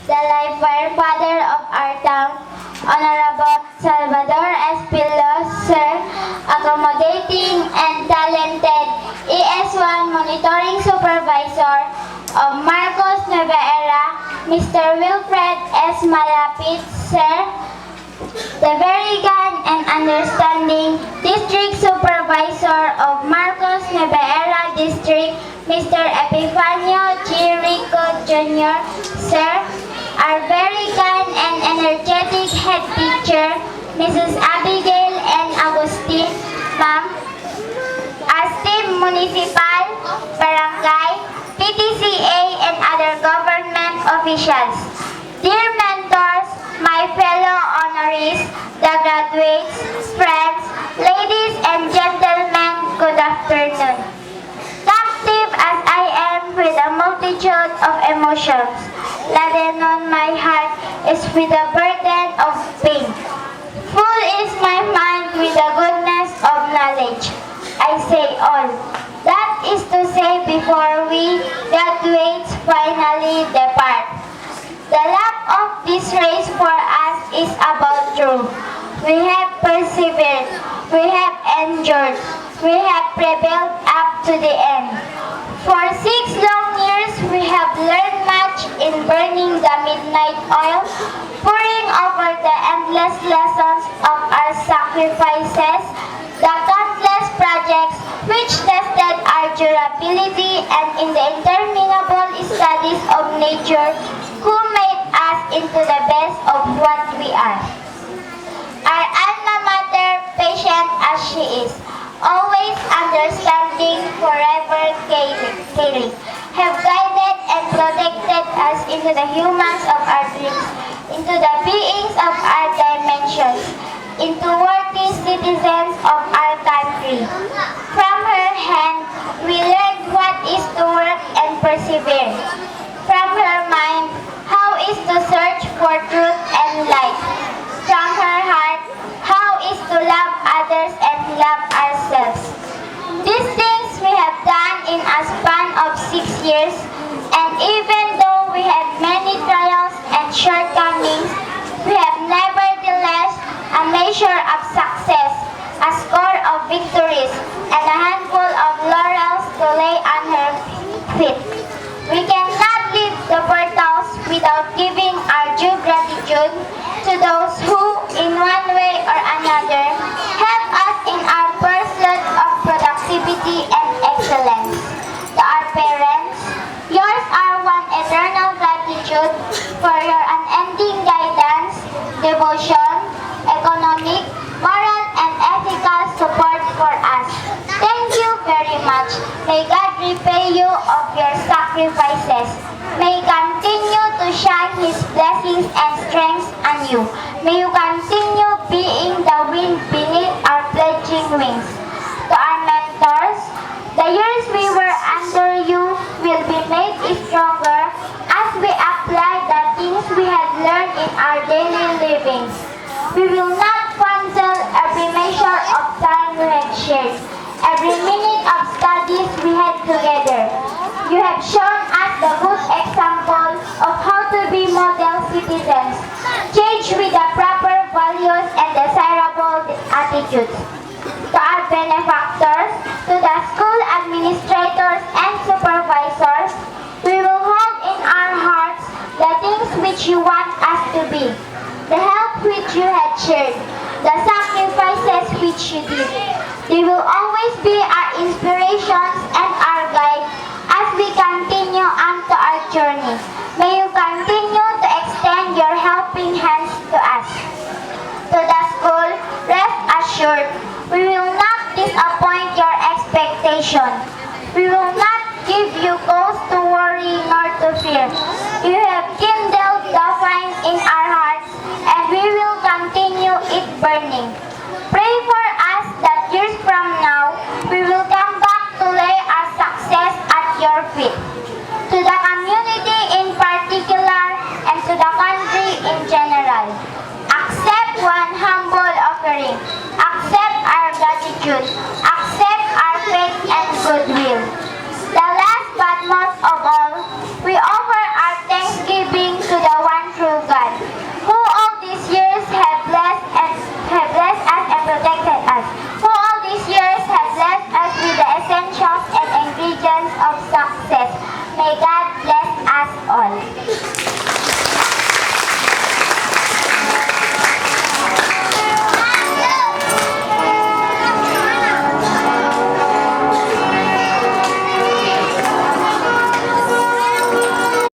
the life father of our town, Honorable Salvador Espilos, sir, accommodating and talented ES1 Monitoring Supervisor of Marcos Nueva Era, Mr. Wilfred S. Malapit, sir, the very kind and understanding District Supervisor of Marcos Nueva Era District, Mr. Epifanio G. Rico Jr., sir, our very kind and energetic head teacher, Mrs. Abigail N. Agustin, ma'am, our team municipal, barangay, PTCA, and other government officials. Dear mentors, my fellow honorees, the graduates, friends, ladies and gentlemen, good afternoon. Captive as I am with a multitude of emotions, laden on my heart is with a burden of pain. Full is my mind with the goodness of knowledge. I say all. That is to say before we graduates finally depart. The lap of this race for us is about truth. We have persevered, we have endured, we have prevailed up to the end. For 6 long years, we have learned much in burning the midnight oil, pouring over the endless lessons of our sacrifices, the countless projects which tested our durability, and in the interminable studies of nature who made us into the best of what we are. Our alma mater, patient as she is, always understanding, forever caring, have guided and protected us into the humans of our dreams, into the beings of our dimensions, into worthy citizens of our country. From her hand, we learned what is to work and persevere. From her mind, how is to search for truth and light. From her heart, how is to love others and love ourselves. These things we have done in a span of 6 years, and even though we had many trials and shortcomings, we have nevertheless a measure of success, a score of victories, and a handful of laurels to lay on her feet. We cannot leave the portals without giving our due gratitude to those who, in one way or another, help us in our pursuit of productivity and excellence. To our parents, yours are one eternal gratitude for your unending guidance, devotion, economic, moral, and ethical support for us. Thank you very much. May God repay you of your sacrifices. May He continue to shine His blessings and strength on you. May you continue being the wind beneath our fledgling wings. To our mentors, the years we were under you will be made stronger as we apply the things we have learned in our daily living. We will not cancel every measure of time we have shared, every minute of studies we had together. You have shown us the good example of how to be model citizens, change with the proper values and desirable attitudes. To our benefactors, to the school administrators and supervisors, we will hold in our hearts the things which you want us to be, the help which you had shared, the sacrifices which you did. They will always be our inspirations and our guide as we continue on to our journey. May you continue to extend your helping hands to us. To the school, rest assured, we will not disappoint your expectation. We will not give you cause to worry nor to fear. You have kindled the flame in our hearts, and we will continue it burning. Pray for us that years from now, we will come back to lay our success at your feet. To the community in particular, and to the country in general, accept one humble offering. Accept our gratitude. Accept our faith and goodwill. The last but most of all, we offer our thanksgiving to the one Davao.